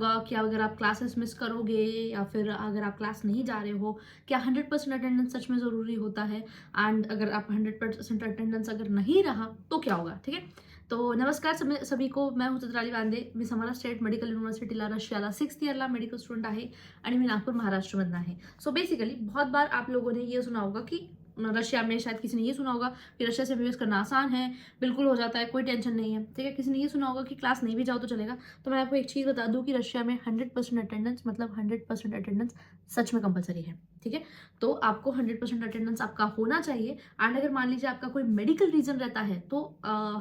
होगा कि अगर आप क्लासेस मिस करोगे या फिर अगर आप क्लास नहीं जा रहे हो, क्या 100% अटेंडेंस सच में ज़रूरी होता है? एंड अगर आप 100% अटेंडेंस अगर नहीं रहा तो क्या होगा, ठीक है? तो नमस्कार सभी को, मैं हूं चित्राली वांदे. मी समरा स्टेट मेडिकल युनिव्हर्सिटीला रशियाला 6th ईयरला मेडिकल स्टूडेंट आहे आणि मी नागपुर महाराष्ट्रमधून आहे. सो बेसिकली बहुत बार आप लोगों ने ये सुना होगा कि रशिया में, शायद किसी ने ये सुना होगा कि रशिया से एमबीबीएस करना आसान है, बिल्कुल हो जाता है, कोई टेंशन नहीं है, ठीक है. किसी ने ये सुना होगा कि क्लास नहीं भी जाओ तो चलेगा. तो मैं आपको एक चीज़ बता दूं कि रशिया में 100% अटेंडेंस मतलब 100% अटेंडेंस सच में कंपलसरी है, ठीक है. तो आपको 100% अटेंडेंस आपका होना चाहिए. एंड अगर मान लीजिए आपका कोई मेडिकल रीजन रहता है तो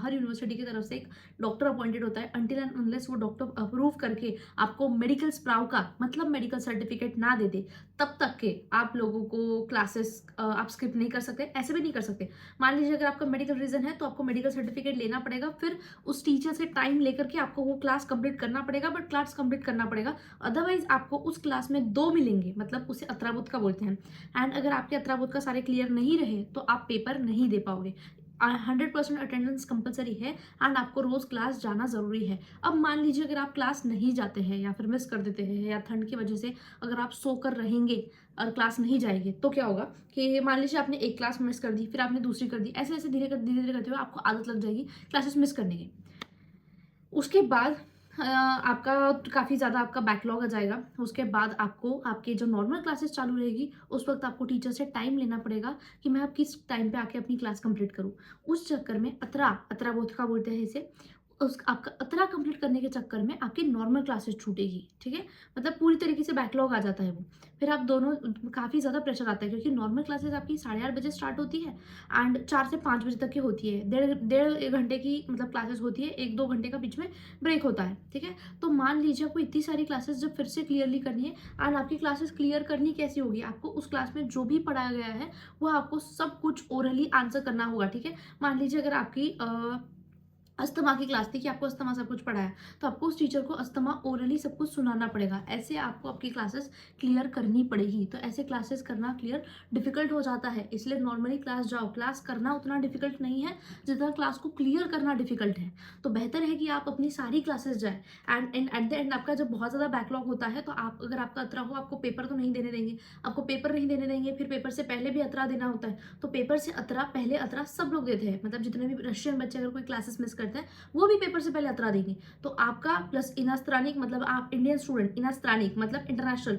हर यूनिवर्सिटी की तरफ से एक डॉक्टर अपॉइंटेड होता है. अनटिल एंड अनलेस वो डॉक्टर अप्रूव करके आपको मेडिकल स्प्राव का मतलब मेडिकल सर्टिफिकेट ना दे दे, तब तक के आप लोगों को क्लासेस आप स्किप नहीं कर सकते. ऐसे भी नहीं कर सकते. मान लीजिए अगर आपका मेडिकल रीजन है तो आपको मेडिकल सर्टिफिकेट लेना पड़ेगा, फिर उस टीचर से टाइम लेकर के आपको वो क्लास कंप्लीट करना पड़ेगा. बट क्लास कंप्लीट करना पड़ेगा, अदरवाइज आपको उस क्लास में 2 मिलेंगे, मतलब उसे अत्राबुत का बोलते हैं. एंड अगर आपके अत्राबुत का सारे क्लियर नहीं रहे तो आप पेपर नहीं दे पाओगे. 100% अटेंडेंस कंपलसरी है एंड आपको रोज क्लास जाना जरूरी है. अब मान लीजिए अगर आप क्लास नहीं जाते हैं या फिर मिस कर देते हैं या ठंड की वजह से अगर आप सोकर रहेंगे और क्लास नहीं जाएंगे तो क्या होगा कि मान लीजिए आपने एक क्लास मिस कर दी, फिर आपने दूसरी कर दी, ऐसे ऐसे धीरे धीरे करते हुए आपको आदत लग जाएगी क्लासेस मिस करने की. उसके बाद आपका काफ़ी ज़्यादा आपका बैकलॉग आ जाएगा. उसके बाद आपको आपकी जो नॉर्मल क्लासेस चालू रहेगी उस वक्त आपको टीचर से टाइम लेना पड़ेगा कि मैं अब किस टाइम पे आके अपनी क्लास कंप्लीट करूँ. उस चक्कर में अत्राबोध का बोलते हैं इसे, उस आपका अतरा कंप्लीट करने के चक्कर में आपकी नॉर्मल क्लासेस छूटेगी, ठीक है. मतलब पूरी तरीके से बैकलॉग आ जाता है वो. फिर आप दोनों काफ़ी ज़्यादा प्रेशर आता है क्योंकि नॉर्मल क्लासेस आपकी 8:30 बजे स्टार्ट होती है एंड 4 से 5 बजे तक की होती है. डेढ़ डेढ़ एक घंटे की मतलब क्लासेस होती है, 1-2 घंटे का बीच में ब्रेक होता है, ठीक है. तो मान लीजिए आपको इतनी सारी क्लासेस जब फिर से क्लियरली करनी है एंड आपकी क्लासेस क्लियर करनी कैसी होगी, आपको उस क्लास में जो भी पढ़ाया गया है वो आपको सब कुछ ओरली आंसर करना होगा, ठीक है. मान लीजिए अगर आपकी अस्थमा की क्लास थी कि आपको अस्थमा सब कुछ पढ़ाया, तो आपको उस टीचर को अस्थमा ओरली सब कुछ सुनाना पड़ेगा. ऐसे आपको आपकी क्लासेस क्लियर करनी पड़ेगी. तो ऐसे क्लासेस करना क्लियर डिफिकल्ट हो जाता है, इसलिए नॉर्मली क्लास जाओ. क्लास करना उतना डिफिकल्ट नहीं है जितना क्लास को क्लियर करना डिफिकल्ट है. तो बेहतर है कि आप अपनी सारी क्लासेस जाए. एंड एट द एंड आपका जब बहुत ज़्यादा बैकलॉग होता है तो आप अगर आपका अतरा हो, आपको पेपर तो नहीं देने देंगे. आपको पेपर नहीं देने देंगे, फिर पेपर से पहले भी अतरा देना होता है. तो पेपर से अतरा, पहले अतरा सब लोग देते हैं, मतलब जितने भी रशियन बच्चे अगर कोई क्लासेस मिस करते हैं वो भी पेपर से पहले अतरा देंगे. तो आपका प्लस इनास्त्रानिक मतलब आप इंडियन स्टूडेंट, इनास्त्रानिक मतलब इंटरनेशनल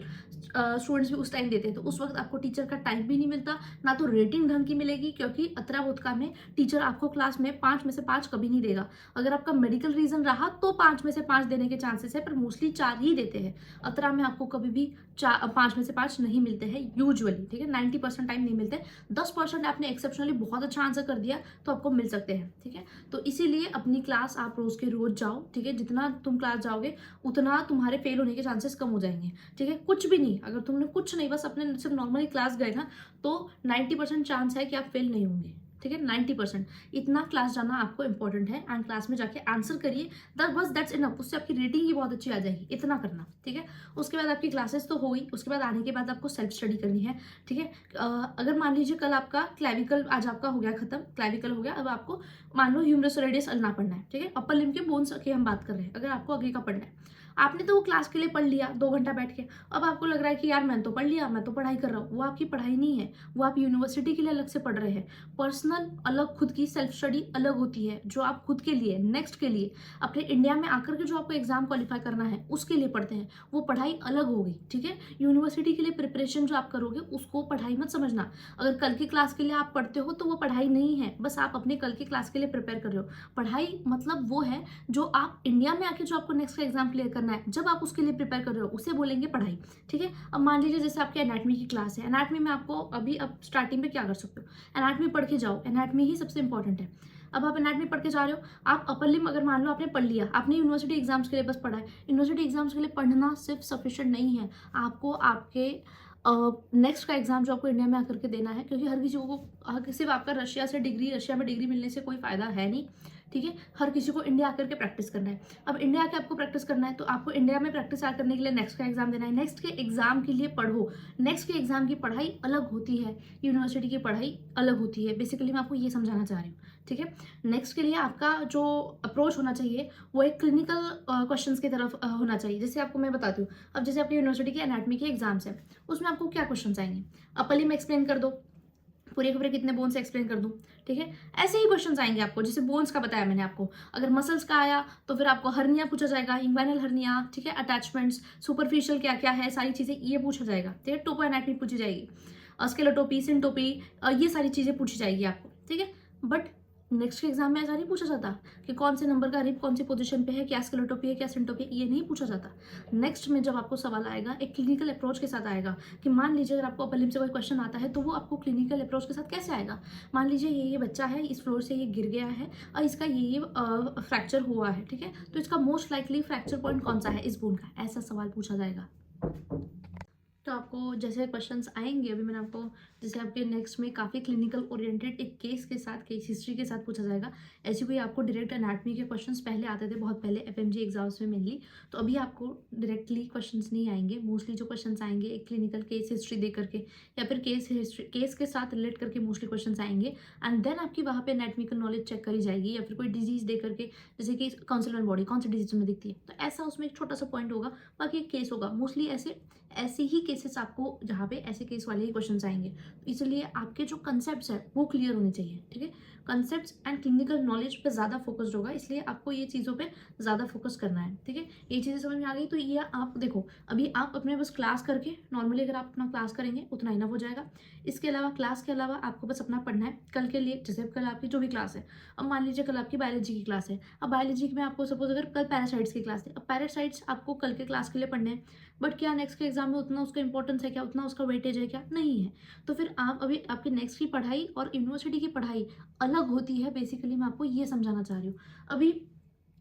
स्टूडेंट्स भी उस टाइम देते हैं. तो उस वक्त आपको टीचर का टाइम भी नहीं मिलता, ना तो रेटिंग ढंग की मिलेगी क्योंकि अतरा बोधका में टीचर आपको क्लास में 5 में से 5 कभी नहीं देगा. अगर आपका मेडिकल रीजन रहा तो 5 में से 5 देने के चांसेस है, पर मोस्टली 4 ही देते हैं. अतरा में आपको कभी भी 5 में से 5 नहीं मिलते हैं यूजुअली, ठीक है. 90% टाइम नहीं मिलते. 10% आपने एक्सेप्शनली बहुत अच्छा आंसर कर दिया तो आपको मिल सकते हैं, ठीक है. तो इसीलिए अपनी क्लास आप रोज के रोज जाओ, ठीक है. जितना तुम क्लास जाओगे उतना तुम्हारे फेल होने के चांसेस कम हो जाएंगे, ठीक है. कुछ भी नहीं, अगर तुमने कुछ नहीं, बस अपने सिर्फ नॉर्मली क्लास गए ना तो 90% चांस है कि आप फेल नहीं होंगे, ठीक है. 90% इतना क्लास जाना आपको इंपॉर्टेंट है. एंड क्लास में जाके आंसर करिए, बस दैट्स इनफ. उससे आपकी रेटिंग ही बहुत अच्छी आ जाएगी. इतना करना, ठीक है. उसके बाद आपकी क्लासेस तो हो गई. उसके बाद आने के बाद आपको सेल्फ स्टडी करनी है, ठीक है. अगर मान लीजिए कल आपका क्लैविकल, आज आपका हो गया खत्म, क्लैविकल हो गया, अब आपको मान लो ह्यूमरस रेडियस अल्ना पढ़ना है, ठीक है. अपर लिम्ब के बोन्स की हम बात कर रहे हैं. अगर आपको आगे का पढ़ना है, आपने तो वो क्लास के लिए पढ़ लिया 2 घंटा बैठ के, अब आपको लग रहा है कि यार मैंने तो पढ़ लिया, मैं तो पढ़ाई कर रहा हूँ. वो आपकी पढ़ाई नहीं है, वो आप यूनिवर्सिटी के लिए अलग से पढ़ रहे हैं. पर्सनल अलग, खुद की सेल्फ स्टडी अलग होती है जो आप खुद के लिए, नेक्स्ट के लिए, अपने इंडिया में आकर के जो आपको एग्जाम क्वालिफाई करना है उसके लिए पढ़ते हैं. वो पढ़ाई अलग होगी, ठीक है. यूनिवर्सिटी के लिए प्रिपरेशन जो आप करोगे उसको पढ़ाई मत समझना. अगर कल की क्लास के लिए आप पढ़ते हो तो वो पढ़ाई नहीं है, बस आप अपने कल की क्लास के लिए प्रिपेयर कर रहे हो. पढ़ाई मतलब वो है जो आप इंडिया में आके जो आपको नेक्स्ट का एग्जाम क्लियर करना है, जब आप उसके लिए प्रिपेयर कर रहे हो उसे बोलेंगे पढ़ाई, ठीक है. अब मान लीजिए जैसे आपकी एनाटमी की क्लास है, एनाटमी में आपको अभी अब स्टार्टिंग में क्या कर सकते हो, एनाटमी पढ़ के जाओ. एनाटमी ही सबसे इंपॉर्टेंट है. अब आप एनाटमी पढ़ के जा रहे हो, आप अपर लिम्ब अगर मान लो आपने पढ़ लिया, आपने यूनिवर्सिटी एग्जाम्स के लिए बस पढ़ा है. यूनिवर्सिटी एग्जाम्स के लिए पढ़ना सिर्फ सफिशिएंट नहीं है. आपको आपके नेक्स्ट का एग्जाम जो आपको इंडिया में आकर के देना है, क्योंकि हर किसी को सिर्फ आपका रशिया में डिग्री मिलने से कोई फायदा है नहीं, ठीक है। हर किसी को इंडिया आकर के प्रैक्टिस करना है। अब इंडिया के आपको प्रैक्टिस करना है तो आपको इंडिया में प्रैक्टिस करने के लिए नेक्स्ट का एग्जाम देना है। नेक्स्ट के एग्जाम के लिए पढ़ो। नेक्स्ट के एग्जाम की पढ़ाई अलग होती है, यूनिवर्सिटी की पढ़ाई अलग होती है। बेसिकली मैं आपको ये समझाना चाह रही हूँ, ठीक है। नेक्स्ट के लिए आपका जो अप्रोच होना चाहिए वो एक क्लिनिकल क्वेश्चंस की तरफ होना चाहिए। जैसे आपको मैं बताती हूँ, अब जैसे आपकी यूनिवर्सिटी के एनाटॉमी के एग्जाम्स है, उसमें आपको क्या क्वेश्चन आएंगे? अब पहले में एक्सप्लेन कर दो, पूरे के पूरे कितने बोन्स एक्सप्लेन कर दूं, ठीक है। ऐसे ही क्वेश्चंस आएंगे आपको, जैसे बोन्स का बताया मैंने आपको। अगर मसल्स का आया तो फिर आपको हर्निया पूछा जाएगा, इंग्वाइनल हर्निया, ठीक है, अटैचमेंट्स, सुपरफिशियल क्या क्या है, सारी चीजें ये पूछा जाएगा, ठीक है। टोपो एनाटॉमी पूछी जाएगी, स्केलेटोपी, सिंटोपी, ये सारी चीजें पूछी जाएगी आपको, ठीक है। बट नेक्स्ट के एग्जाम में ऐसा नहीं पूछा जाता कि कौन से नंबर का रिप कौन सी पोजीशन पे है, क्या स्केलेटोपी है, क्या सिंटोपी है, ये नहीं पूछा जाता। नेक्स्ट में जब आपको सवाल आएगा एक क्लिनिकल अप्रोच के साथ आएगा कि मान लीजिए अगर आपको प्रीलिम से कोई क्वेश्चन आता है तो वो आपको क्लिनिकल अप्रोच के साथ कैसे आएगा। मान लीजिए ये बच्चा है, इस फ्लोर से ये गिर गया है और इसका ये फ्रैक्चर हुआ है, ठीक है, तो इसका मोस्ट लाइकली फ्रैक्चर पॉइंट कौन सा है इस बोन का, ऐसा सवाल पूछा जाएगा। तो आपको जैसे क्वेश्चंस आएंगे, अभी मैंने आपको जैसे आपके नेक्स्ट में काफ़ी क्लिनिकल ओरिएंटेड एक केस के साथ, केस हिस्ट्री के साथ पूछा जाएगा। ऐसे कोई आपको डायरेक्ट एनाटॉमी के क्वेश्चंस पहले आते थे, बहुत पहले एफएमजी एग्जाम्स में मेनली, तो अभी आपको डायरेक्टली क्वेश्चंस नहीं आएंगे। मोस्टली जो क्वेश्चंस आएंगे एक क्लिनिकल केस हिस्ट्री दे करके या फिर केस के साथ रिलेट करके मोस्टली क्वेश्चंस आएंगे। एंड देन आपकी वहाँ पे एनाटॉमिकल नॉलेज चेक करी जाएगी, या फिर कोई डिजीज दे करके, जैसे कि काउंसिलर बॉडी कौन सी डिजीज में दिखती है, तो ऐसा उसमें एक छोटा सा पॉइंट होगा, बाकी एक केस होगा। मोस्टली ऐसे ही केसेस आपको, जहाँ पे ऐसे केस वाले ही क्वेश्चंस आएंगे, तो इसलिए आपके जो कंसेप्ट्स है वो क्लियर होने चाहिए, ठीक है। कंसेप्ट्स एंड क्लिनिकल नॉलेज पे ज़्यादा फोकस्ड होगा, इसलिए आपको ये चीज़ों पे ज़्यादा फोकस करना है, ठीक है। ये चीज़ें समझ में आ गई तो ये आप देखो, अभी आप अपने बस क्लास करके नॉर्मली अगर आप अपना क्लास करेंगे उतना इनफ हो जाएगा। इसके अलावा क्लास के अलावा आपको बस अपना पढ़ना है कल के लिए। जैसे कल आपकी जो भी क्लास है, अब मान लीजिए कल आपकी बायोलॉजी की क्लास है, अब बायोलॉजी में आपको सपोज अगर कल पैरासाइट्स की क्लास है, अब पैरासाइट्स आपको कल के क्लास के लिए पढ़ने हैं, बट क्या नेक्स्ट के एग्जाम में उतना उसका इंपॉर्टेंस है क्या, उतना उसका वेटेज है क्या, नहीं है। तो फिर आप अभी आपके नेक्स्ट की पढ़ाई और यूनिवर्सिटी की पढ़ाई अलग होती है। बेसिकली मैं आपको ये समझाना चाह रही हूँ। अभी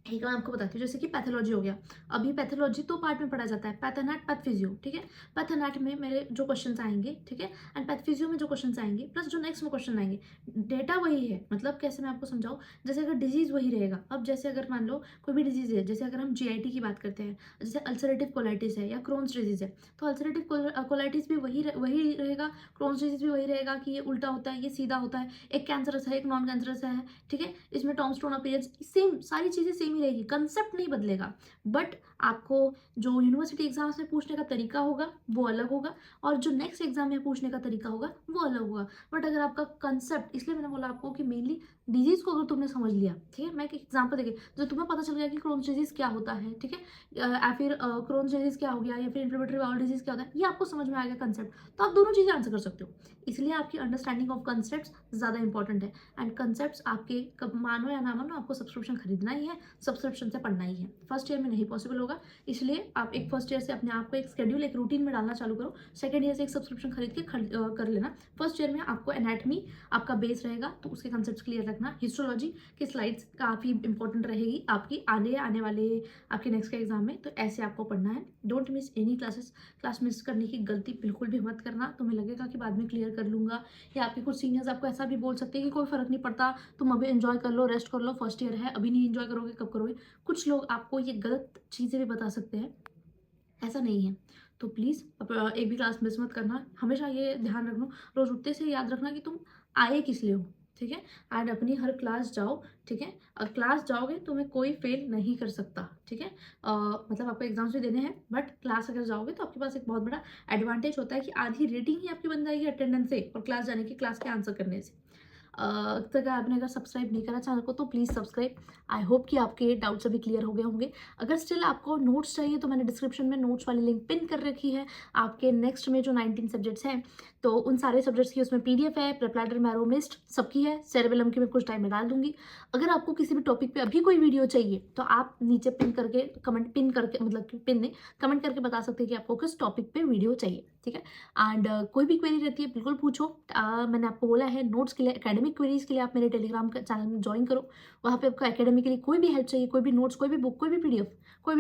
एक मैं आपको बताती हूँ, जैसे कि पैथोलॉजी हो गया। अभी पैथोलॉजी तो पार्ट में पढ़ा जाता है, पैथोनैट, पैथफिजियो, ठीक है। पैथोनैट में मेरे जो क्वेश्चंस आएंगे, ठीक है, एंड पैथफिजियो में जो क्वेश्चंस आएंगे, प्लस जो नेक्स्ट में क्वेश्चन आएंगे, डेटा वही है। मतलब कैसे मैं आपको समझाऊँ, जैसे अगर डिजीज वही रहेगा, अब जैसे अगर मान लो कोई भी डिजीज है, जैसे अगर हम जीआईटी की बात करते हैं, जैसे अल्सरेटिव कोलाइटिस है या क्रोन्स डिजीज है, तो अल्सरेटिव कोलाइटिस भी वही रहेगा, क्रोन्स डिजीज भी वही रहेगा कि ये उल्टा होता है, ये सीधा होता है, एक कैंसरस है, एक नॉन कैंसरस है, ठीक है। इसमें टॉम्स्टोन अपीयरेंस सेम, सारी चीज़ें सेम ही रहेगी, कंसेप्ट नहीं बदलेगा। बट आपको जो यूनिवर्सिटी एग्जाम्स में पूछने का तरीका होगा वो अलग होगा, और जो नेक्स्ट एग्जाम में पूछने का तरीका होगा वो अलग होगा। बट अगर आपका कंसेप्ट, इसलिए मैंने बोला आपको कि मेनली डिजीज को अगर तुमने समझ लिया, ठीक है, मैं एक एग्जाम्पल देखिए, जो तुम्हें पता चल गया कि क्रोन्स डिजीज क्या होता है, ठीक है, या फिर क्रोन्स डिजीज क्या हो गया, या फिर इन्फ्लेमेटरी बाउल डिजीज क्या होता है, ये आपको समझ में आ गया कंसेप्ट, तो आप दोनों चीज़ें आंसर कर सकते हो। इसलिए आपकी अंडरस्टैंडिंग ऑफ कंसेप्ट ज़्यादा इंपॉर्टेंट है। एंड कंसेप्ट आपके, कब मानो या ना मानो, आपको सब्सक्रिप्शन खरीदना ही है, सब्सक्रिप्शन से पढ़ना ही है। फर्स्ट ईयर में नहीं पॉसिबल होगा, इसलिए आप एक फर्स्ट ईयर से अपने आप को एक शेड्यूल, एक रूटीन में डालना चालू करो। सेकंड ईयर से एक सब्सक्रिप्शन खरीद के कर लेना। फर्स्ट ईयर में आपको एनाटॉमी आपका बेस रहेगा, तो उसके कंसेप्ट क्लियर रखना। हिस्टोलॉजी की स्लाइड्स काफ़ी इंपॉर्टेंट रहेगी आपकी आने वाले आपके नेक्स्ट के एग्जाम में, तो ऐसे आपको पढ़ना है। Don't miss any classes. Class miss करने की गलती बिल्कुल भी मत करना। तुम्हें लगेगा कि बाद में क्लियर कर लूँगा, या आपके कुछ सीनियर्स आपको ऐसा भी बोल सकते हैं कि कोई फ़र्क नहीं पड़ता, तुम अभी एंजॉय कर लो, रेस्ट कर लो, फर्स्ट ईयर है, अभी नहीं एंजॉय करोगे कब करोगे। कुछ लोग आपको ये गलत चीज़ें भी बता सकते हैं, ऐसा नहीं है। तो प्लीज़ एक भी क्लास मिस मत करना। हमेशा ये ध्यान रखना, रोज़ उठते से याद रखना कि तुम आए किस लिए हो, ठीक है। एंड अपनी हर क्लास जाओ, ठीक है। और क्लास जाओगे तो मैं कोई फेल नहीं कर सकता, ठीक है। मतलब आपको एग्जाम्स भी देने हैं, बट क्लास अगर जाओगे तो आपके पास एक बहुत बड़ा एडवांटेज होता है कि आधी रेटिंग ही आपकी बन जाएगी अटेंडेंस से और क्लास जाने की, क्लास के आंसर करने से। तक आपने अगर सब्सक्राइब नहीं करा चैनल को तो प्लीज़ सब्सक्राइब। आई होप कि आपके डाउट्स अभी क्लियर हो गए होंगे। अगर स्टिल आपको नोट्स चाहिए तो मैंने डिस्क्रिप्शन में नोट्स वाली लिंक पिन कर रखी है। आपके नेक्स्ट में जो 19 सब्जेक्ट्स हैं, तो उन सारे सब्जेक्ट्स की उसमें PDF है, प्रेप्लाइडर, मैरोमिस्ट सबकी है, सेरेबेलम की मैं कुछ टाइम में डाल दूंगी। अगर आपको किसी भी टॉपिक पे अभी कोई वीडियो चाहिए तो आप नीचे पिन करके कमेंट करके बता सकते हैं कि आपको किस टॉपिक पे वीडियो चाहिए, ठीक है। एंड कोई भी क्वेरी रहती है बिल्कुल पूछो। मैंने आपको बोला है नोट्स के लिए, एकेडमिक क्वेरीज के लिए आप मेरे टेलीग्राम चैनल में ज्वाइन करो। वहाँ पे आपको एकेडमिक के लिए कोई भी हेल्प चाहिए, कोई भी नोट्स, कोई भी बुक, कोई भी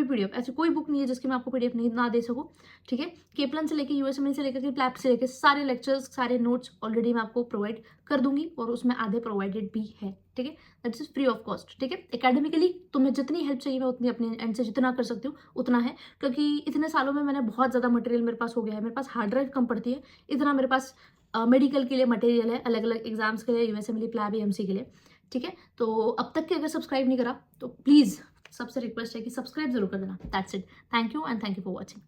PDF, ऐसी कोई बुक नहीं है जिसकी मैं आपको PDF नहीं ना दे सकूँ, ठीक है। केपलन से लेकर USMNE से लेकर प्लैप से लेकर सारे लेक्चर्स, सारे नोट्स ऑलरेडी मैं आपको प्रोवाइड कर दूंगी और उसमें आधे प्रोवाइडेड भी है, ठीक है। That's is free of cost, ठीक है। एकेडमिकली तुम्हें जितनी हेल्प चाहिए मैं उतनी अपने एंड से जितना कर सकती हूँ उतना है, क्योंकि इतने सालों में मैंने बहुत ज़्यादा मटेरियल मेरे पास हो गया है। मेरे पास हार्ड ड्राइव कम पड़ती है, इतना मेरे पास मेडिकल के लिए मटेरियल है, अलग अलग एग्जाम्स के लिए, यूएसएमएल, प्लैब, एएमसी के लिए, ठीक है। तो अब तक के अगर सब्सक्राइब नहीं करा तो प्लीज़ सबसे रिक्वेस्ट है कि सब्सक्राइब जरूर कर देना। That's it. Thank you and thank you for watching.